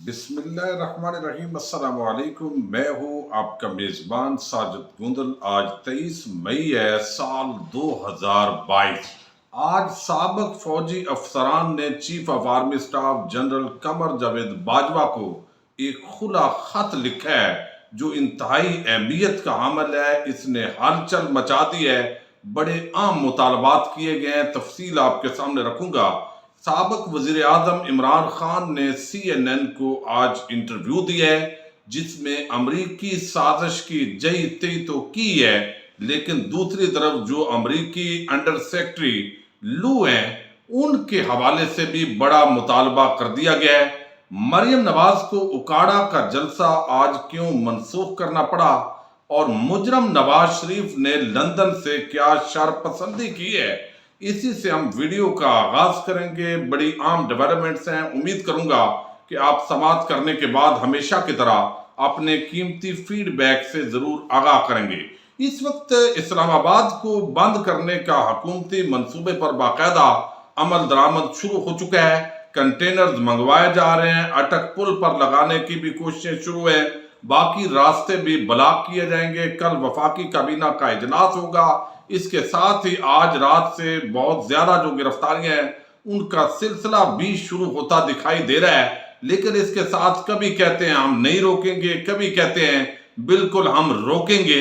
بسم اللہ الرحمن الرحیم۔ السلام علیکم، میں ہوں آپ کا میزبان ساجد گوندل۔ آج 23 مئی ہے، سال 2022۔ آج سابق فوجی افسران نے chief of army staff general Qamar Javed Bajwa کو ایک کھلا خط لکھا ہے جو انتہائی اہمیت کا عمل ہے۔ اس نے ہلچل مچا دی ہے، بڑے عام مطالبات کیے گئے ہیں، تفصیل آپ کے سامنے رکھوں گا۔ سابق وزیر اعظم عمران خان نے CNN کو آج انٹرویو دیا ہے جس میں امریکی سازش کی جئی تئی تو کی ہے، لیکن دوسری طرف جو امریکی انڈر سیکرٹری لو ہیں ان کے حوالے سے بھی بڑا مطالبہ کر دیا گیا ہے۔ مریم نواز کو اکاڑا کا جلسہ آج کیوں منسوخ کرنا پڑا، اور مجرم نواز شریف نے لندن سے کیا شرپسندی کی ہے، اسی سے ہم ویڈیو کا آغاز کریں گے۔ بڑی عام ڈیولپمنٹس ہیں، امید کروں گا کہ آپ سماعت کرنے کے بعد ہمیشہ کی طرح اپنے قیمتی فیڈ بیک سے ضرور آگاہ کریں گے۔ اس وقت اسلام آباد کو بند کرنے کا حکومتی منصوبے پر باقاعدہ عمل درآمد شروع ہو چکا ہے۔ کنٹینرز منگوائے جا رہے ہیں، اٹک پل پر لگانے کی بھی کوششیں شروع ہیں، باقی راستے بھی بلاک کیے جائیں گے۔ کل وفاقی کابینہ کا اجلاس ہوگا۔ اس کے ساتھ ہی آج رات سے بہت زیادہ جو گرفتاریاں ہیں ان کا سلسلہ بھی شروع ہوتا دکھائی دے رہا ہے، لیکن اس کے ساتھ کبھی کہتے ہیں ہم نہیں روکیں گے، کبھی کہتے ہیں بالکل ہم روکیں گے۔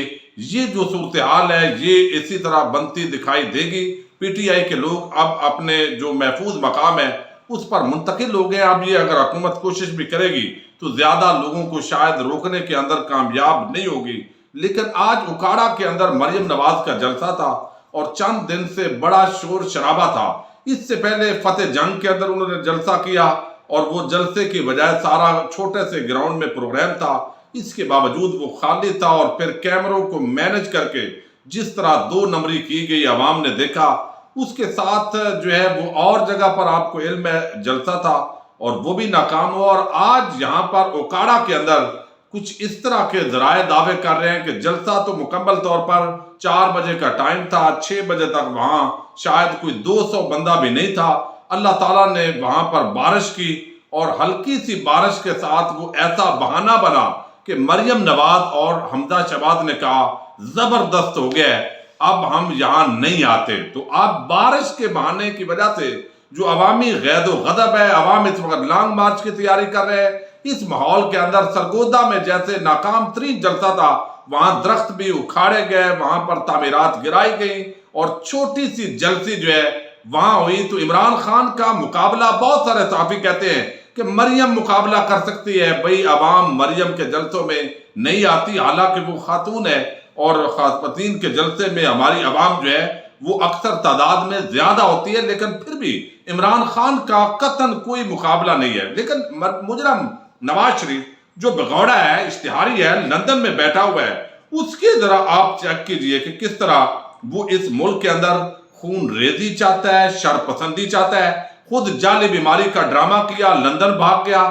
یہ جو صورتحال ہے یہ اسی طرح بنتی دکھائی دے گی۔ PTI کے لوگ اب اپنے جو محفوظ مقام ہے اس پر منتقل ہو گئے۔ اب یہ اگر حکومت کوشش بھی کرے گی تو زیادہ لوگوں کو شاید روکنے کے اندر کامیاب نہیں ہوگی۔ لیکن آج اکاڑا کے اندر مریم نواز کا جلسہ تھا اور چند دن سے بڑا شور شرابہ تھا۔ اس سے پہلے فتح جنگ کے اندر انہوں نے جلسہ کیا اور وہ جلسے کی بجائے سارا چھوٹے سے گراؤنڈ میں پروگرام تھا، اس کے باوجود وہ خالی تھا، اور پھر کیمروں کو مینج کر کے جس طرح 2 نمبری کی گئی عوام نے دیکھا، اس کے ساتھ جو ہے وہ اور جگہ پر آپ کو علم ہے جلسہ تھا اور وہ بھی ناکام ہوا۔ اور آج یہاں پر اکاڑا کے اندر کچھ اس طرح کے ذرائع دعوے کر رہے ہیں کہ جلسہ تو مکمل طور پر 4 بجے کا ٹائم تھا، 6 بجے تک وہاں شاید کوئی 200 بندہ بھی نہیں تھا۔ اللہ تعالیٰ نے وہاں پر بارش کی اور ہلکی سی بارش کے ساتھ وہ ایسا بہانہ بنا کہ مریم نواز اور حمزہ شہباز نے کہا زبردست ہو گیا ہے، اب ہم یہاں نہیں آتے۔ تو اب بارش کے بہانے کی وجہ سے جو عوامی غید و غضب ہے، عوام اس وقت لانگ مارچ کی تیاری کر رہے ہیں۔ اس ماحول کے اندر سرگودا میں جیسے ناکام ترین جلسہ تھا، وہاں درخت بھی اکھاڑے گئے، وہاں پر تعمیرات گرائی گئیں اور چھوٹی سی جلسی جو ہے وہاں ہوئی۔ تو عمران خان کا مقابلہ، بہت سارے صحافی کہتے ہیں کہ مریم مقابلہ کر سکتی ہے، بھئی عوام مریم کے جلسوں میں نہیں آتی، حالانکہ وہ خاتون ہے اور خواتین کے جلسے میں ہماری عوام جو ہے وہ اکثر تعداد میں زیادہ ہوتی ہے، لیکن پھر بھی عمران خان کا قطعاً کوئی مقابلہ نہیں ہے۔ لیکن مجرم نواز شریف جو بغوڑا ہے، اشتہاری ہے، لندن میں بیٹھا ہوا ہے، اس کے ذرا آپ چیک کیجئے کہ کس طرح وہ اس ملک کے اندر خون ریزی چاہتا ہے، شرپسندی چاہتا ہے۔ خود جعلی بیماری کا ڈرامہ کیا، لندن بھاگ گیا،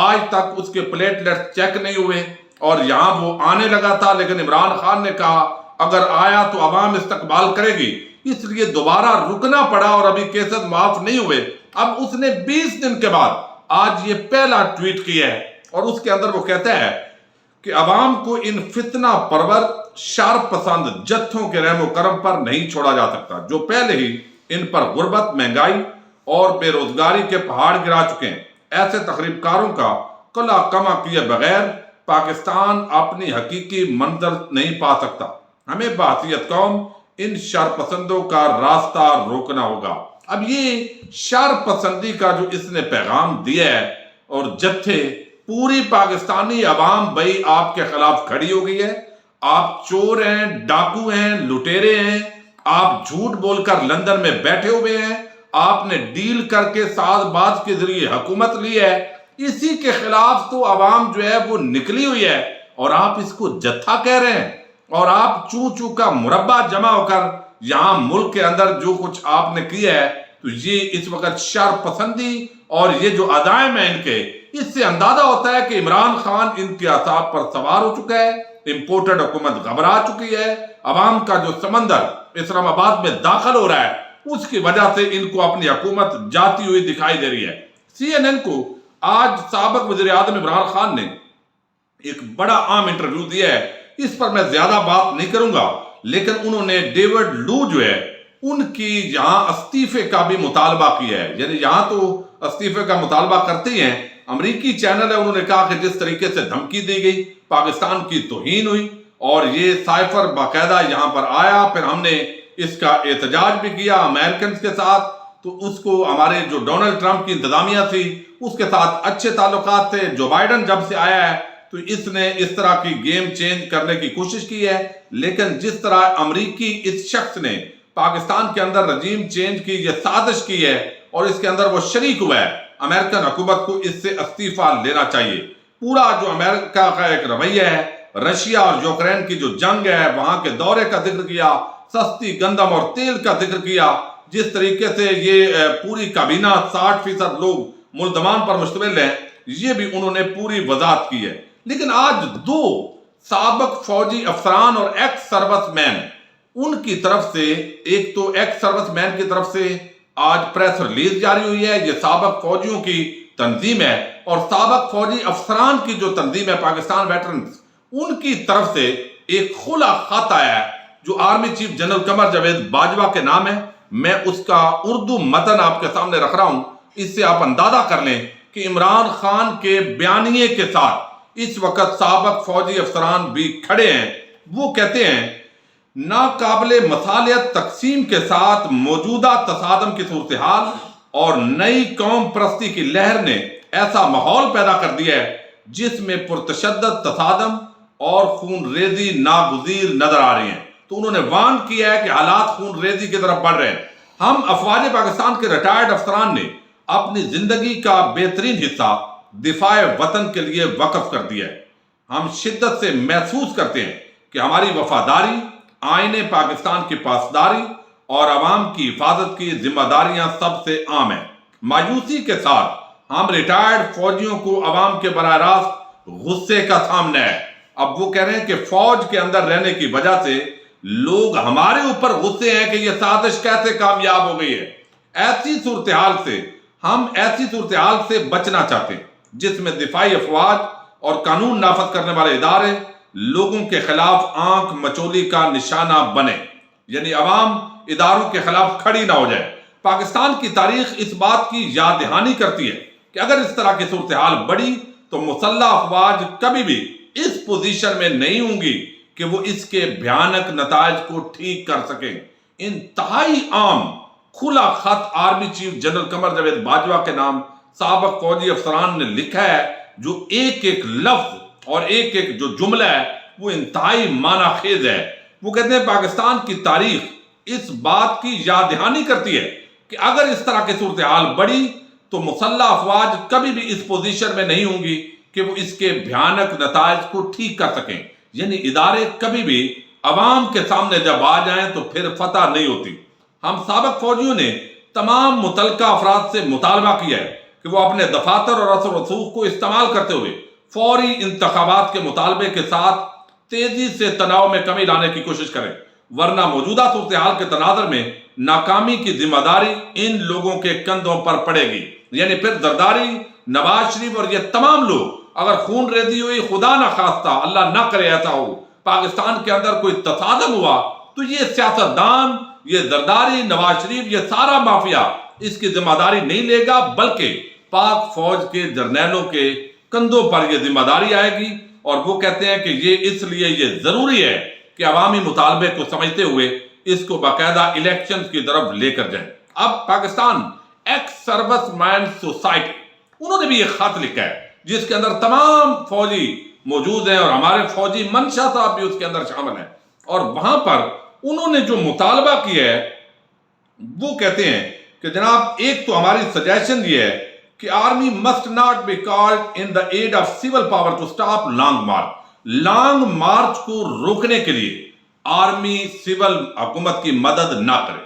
آج تک اس کے پلیٹلیٹ چیک نہیں ہوئے اور یہاں وہ آنے لگا تھا، لیکن عمران خان نے کہا اگر آیا تو عوام استقبال کرے گی، اس لیے دوبارہ رکنا پڑا اور ابھی کیسز معاف نہیں ہوئے۔ اب اس نے 20 دن کے بعد آج یہ پہلا ٹویٹ کیا ہے اور اس کے اندر وہ کہتا ہے کہ عوام کو ان فتنہ پرور شر پسند جتھوں کے رحم و کرم پر نہیں چھوڑا جا سکتا، جو پہلے ہی ان پر غربت، مہنگائی اور بے روزگاری کے پہاڑ گرا چکے ہیں۔ ایسے تخریب کاروں کا قلع کما کیے بغیر پاکستان اپنی حقیقی منظر نہیں پا سکتا۔ ہمیں بحیثیت قوم ان شر پسندوں کا راستہ روکنا ہوگا۔ اب یہ شر پسندی کا جو اس نے پیغام دیا ہے اور جتھے پوری پاکستانی عوام بھائی آپ کے خلاف کھڑی ہو گئی ہے، آپ چور ہیں، ڈاکو ہیں، لٹیرے ہیں، آپ جھوٹ بول کر لندن میں بیٹھے ہوئے ہیں، آپ نے ڈیل کر کے ساز باز کے ذریعے حکومت لی ہے، اسی کے خلاف تو عوام جو ہے وہ نکلی ہوئی ہے اور آپ اس کو جتھا کہہ رہے ہیں اور آپ چو کا مربع جمع ہو کر یہاں ملک کے اندر جو کچھ آپ نے کیا ہے، تو یہ اس وقت شر پسندی اور یہ جو عزائم ہیں ان کے، اس سے اندازہ ہوتا ہے کہ عمران خان ان کے اعصاب پر سوار ہو چکا ہے، امپورٹڈ حکومت گھبرا چکی ہے، عوام کا جو سمندر اسلام آباد میں داخل ہو رہا ہے اس کی وجہ سے ان کو اپنی حکومت جاتی ہوئی دکھائی دے رہی ہے۔ CNN کو آج سابق وزیر اعظم عمران خان نے ایک بڑا عام انٹرویو دیا ہے، اس پر میں زیادہ بات نہیں کروں گا، لیکن انہوں نے ڈیوڈ لو جو ہے ان کی یہاں استعفے کا بھی مطالبہ کیا ہے. یعنی یہاں تو استعفے کا مطالبہ کرتے ہی ہیں، امریکی چینل ہے، انہوں نے کہا کہ جس طریقے سے دھمکی دی گئی، پاکستان کی توہین ہوئی، اور یہ سائفر باقاعدہ یہاں پر آیا، پھر ہم نے اس کا احتجاج بھی کیا امریکنز کے ساتھ. تو اس کو ہمارے جو ڈونلڈ ٹرمپ کی انتظامیہ تھی اس کے ساتھ اچھے تعلقات تھے. جو بائیڈن جب سے آیا ہے تو اس نے اس طرح کی گیم چینج کرنے کی کوشش کی ہے، لیکن جس طرح امریکی اس شخص نے پاکستان کے اندر رجیم چینج کی یہ سازش کی ہے اور اس کے اندر وہ شریک ہوا ہے، امریکن حکومت کو اس سے استعفیٰ لینا چاہیے. پورا جو امریکہ کا ایک رویہ ہے، رشیا اور یوکرین کی جو جنگ ہے وہاں کے دورے کا ذکر کیا، سستی گندم اور تیل کا ذکر کیا، جس طریقے سے یہ پوری کابینہ 60% لوگ ملزمان پر مشتمل ہیں، یہ بھی انہوں نے پوری وضاحت کی ہے. لیکن آج دو سابق فوجی افسران اور ایکس سروس مین، ان کی طرف سے، ایک تو ایکس سروس مین کی طرف سے آج پریس ریلیز جاری ہوئی ہے، یہ سابق فوجیوں کی تنظیم ہے، اور سابق فوجی افسران کی جو تنظیم ہے پاکستان ویٹرنز، ان کی طرف سے ایک کھلا خط آیا ہے جو army chief general Qamar Javed Bajwa کے نام ہے. میں اس کا اردو متن آپ کے سامنے رکھ رہا ہوں، اس سے آپ اندازہ کر لیں کہ عمران خان کے بیانیے کے ساتھ اس وقت سابق فوجی افسران بھی کھڑے ہیں. وہ کہتے ہیں ناقابل مصالحت تقسیم کے ساتھ موجودہ تصادم کی صورتحال اور نئی قوم پرستی کی لہر نے ایسا ماحول پیدا کر دیا ہے جس میں پرتشدد تصادم اور خون ریزی ناگزیر نظر آ رہی ہیں. تو انہوں نے وارن کیا ہے کہ حالات خون ریزی کی طرف بڑھ رہے ہیں. ہم افواج پاکستان کے ریٹائرڈ افسران نے اپنی زندگی کا بہترین حصہ دفاع وطن کے لیے وقف کر دیا ہے. ہم شدت سے محسوس کرتے ہیں کہ ہماری وفاداری، آئین پاکستان کی پاسداری اور عوام کی حفاظت کی ذمہ داریاں سب سے عام ہیں. مایوسی کے ساتھ ہم ریٹائرڈ فوجیوں کو عوام کے براہ راست غصے کا سامنا ہے. اب وہ کہہ رہے ہیں کہ فوج کے اندر رہنے کی وجہ سے لوگ ہمارے اوپر غصے ہیں کہ یہ سازش کیسے کامیاب ہو گئی ہے. ایسی صورتحال سے بچنا چاہتے ہیں جس میں دفاعی افواج اور قانون نافذ کرنے والے ادارے لوگوں کے خلاف آنکھ مچولی کا نشانہ بنے، یعنی عوام اداروں کے خلاف کھڑی نہ ہو جائے. پاکستان کی تاریخ اس بات کی یاد دہانی کرتی ہے کہ اگر اس طرح کی صورتحال بڑھی تو مسلح افواج کبھی بھی اس پوزیشن میں نہیں ہوں گی کہ وہ اس کے بھیانک نتائج کو ٹھیک کر سکیں. انتہائی عام کھلا خط army chief general Qamar Javed Bajwa کے نام سابق فوجی افسران نے لکھا ہے، جو ایک ایک لفظ اور ایک ایک جو جملہ ہے وہ انتہائی معنی خیز ہے. وہ کہتے ہیں پاکستان کی تاریخ اس بات کی یاد دہانی کرتی ہے کہ اگر اس طرح کی صورتحال بڑھی تو مسلح افواج کبھی بھی اس پوزیشن میں نہیں ہوں گی کہ وہ اس کے بھیانک نتائج کو ٹھیک کر سکیں. یعنی ادارے کبھی بھی عوام کے سامنے جب آ جائیں تو پھر فتح نہیں ہوتی. ہم سابق فوجیوں نے تمام متعلقہ افراد سے مطالبہ کیا ہے کہ وہ اپنے دفاتر اور اثر و رسوخ کو استعمال کرتے ہوئے فوری انتخابات کے مطالبے کے ساتھ تیزی سے تناؤ میں کمی لانے کی کوشش کریں، ورنہ موجودہ صورتحال کے تناظر میں ناکامی کی ذمہ داری ان لوگوں کے کندھوں پر پڑے گی. یعنی پھر زرداری، نواز شریف اور یہ تمام لوگ اگر خون ریزی ہوئی، خدا نہ خواستہ، اللہ نہ کرے ایسا ہو، پاکستان کے اندر کوئی تصادم ہوا تو یہ سیاستدان، یہ زرداری، نواز شریف، یہ سارا مافیا اس کی ذمہ داری نہیں لے گا، بلکہ پاک فوج کے جرنیلوں کے کندھوں پر یہ ذمہ داری آئے گی. اور وہ کہتے ہیں کہ یہ اس لیے یہ ضروری ہے کہ عوامی مطالبے کو سمجھتے ہوئے اس کو باقاعدہ الیکشن کی طرف لے کر جائیں. اب پاکستان ایکس سروس مین سوسائٹی، انہوں نے بھی ایک خط لکھا ہے جس کے اندر تمام فوجی موجود ہیں اور ہمارے فوجی منشا صاحب بھی اس کے اندر شامل ہیں. اور وہاں پر انہوں نے جو مطالبہ کیا ہے وہ کہتے ہیں کہ جناب ایک تو ہماری سجیشن یہ ہے کہ army must not be called in the aid of civil power to stop long march. Long march کو روکنے کے لیے آرمی سول حکومت کی مدد نہ کرے.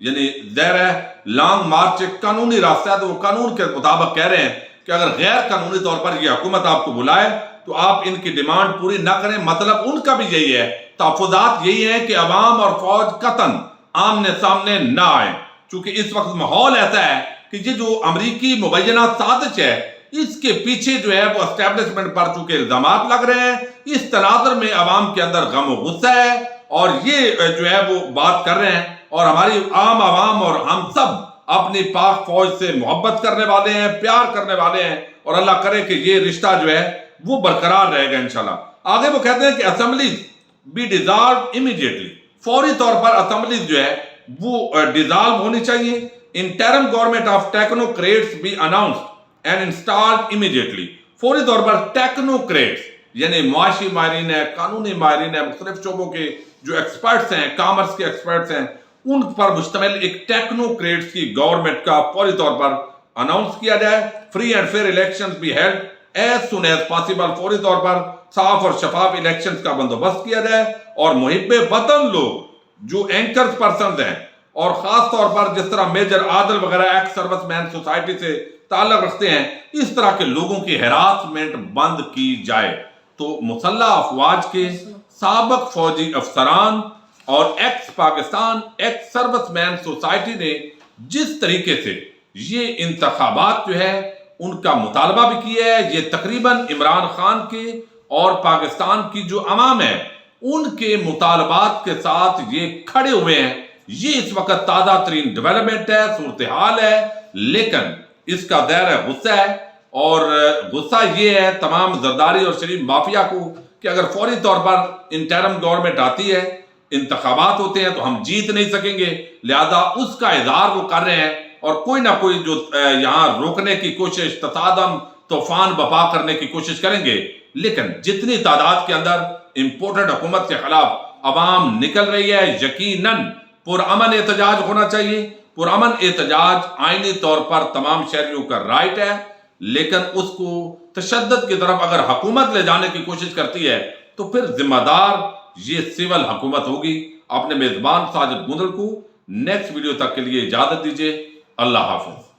یعنی ظاہر ہے لانگ مارچ ایک قانونی راستہ ہے، تو وہ قانون کے مطابق کہہ رہے ہیں کہ اگر غیر قانونی طور پر یہ حکومت آپ کو بلائے تو آپ ان کی ڈیمانڈ پوری نہ کریں. مطلب ان کا بھی یہی ہے، تحفظات یہی ہے کہ عوام اور فوج قطعاً آمنے سامنے نہ آئیں، چونکہ اس وقت ماحول ایسا ہے کہ یہ جو امریکی مبینہ سازش ہے اس کے پیچھے جو ہے وہ اسٹیبلشمنٹ پر چونکہ الزامات لگ رہے ہیں، اس تناظر میں عوام کے اندر غم و غصہ ہے، اور یہ جو ہے وہ بات کر رہے ہیں، اور ہماری عام عوام اور ہم سب اپنی پاک فوج سے محبت کرنے والے ہیں، پیار کرنے والے ہیں، اور اللہ کرے کہ یہ رشتہ جو ہے وہ برقرار رہے گا انشاءاللہ۔ آگے وہ کہتے ہیں کہ اسمبلیز بی ڈیزالو امیڈیٹلی، فوری طور پر اسمبلیز جو ہے وہ ڈیزالو ہونی چاہیے۔ Interim government of technocrats be announced and installed immediately, فوری طور پر ٹیکنوکریٹس یعنی معاشی ماہرین ہیں، قانونی ماہرین ہیں، مختلف شعبوں کے جو ایکسپرٹس ہیں، کامرس کے ایکسپرٹس ہیں، ان پر مشتمل ایک ٹیکنوکریٹس کی گورنمنٹ کا فوری طور پر اناؤنس کیا جائے۔ Free and fair elections be held as soon as possible, فوری طور پر صاف اور شفاف الیکشنز کا بندوبست کیا جائے، اور محب وطن لوگ جو اینکرز پرسنز ہیں، اور خاص طور پر جس طرح میجر عادل وغیرہ ایکس سروس مین سوسائٹی سے تعلق رکھتے ہیں، اس طرح کے لوگوں کی ہراسمنٹ بند کی جائے۔ تو مسلح افواج کے سابق فوجی افسران اور ایکس پاکستان ایکس سروس مین سوسائٹی نے جس طریقے سے یہ انتخابات جو ہے ان کا مطالبہ بھی کیا ہے، یہ تقریباً عمران خان کے اور پاکستان کی جو عوام ہے ان کے مطالبات کے ساتھ یہ کھڑے ہوئے ہیں، یہ اس وقت تازہ ترین ڈیولپمنٹ ہے، صورتحال ہے، لیکن اس کا دائرہ غصہ ہے، اور غصہ یہ ہے تمام زرداری اور شریف مافیا کو کہ اگر فوری طور پر انٹرم گورنمنٹ آتی ہے، انتخابات ہوتے ہیں تو ہم جیت نہیں سکیں گے، لہذا اس کا اظہار وہ کر رہے ہیں، اور کوئی نہ کوئی جو یہاں روکنے کی کوشش، تصادم، طوفان بپا کرنے کی کوشش کریں گے، لیکن جتنی تعداد کے اندر امپورٹنٹ حکومت کے خلاف عوام نکل رہی ہے، یقیناً پرامن احتجاج ہونا چاہیے۔ پرامن احتجاج آئینی طور پر تمام شہریوں کا رائٹ ہے، لیکن اس کو تشدد کی طرف اگر حکومت لے جانے کی کوشش کرتی ہے تو پھر ذمہ دار یہ سول حکومت ہوگی۔ اپنے میزبان ساجد گندل کو نیکسٹ ویڈیو تک کے لیے اجازت دیجیے۔ اللہ حافظ۔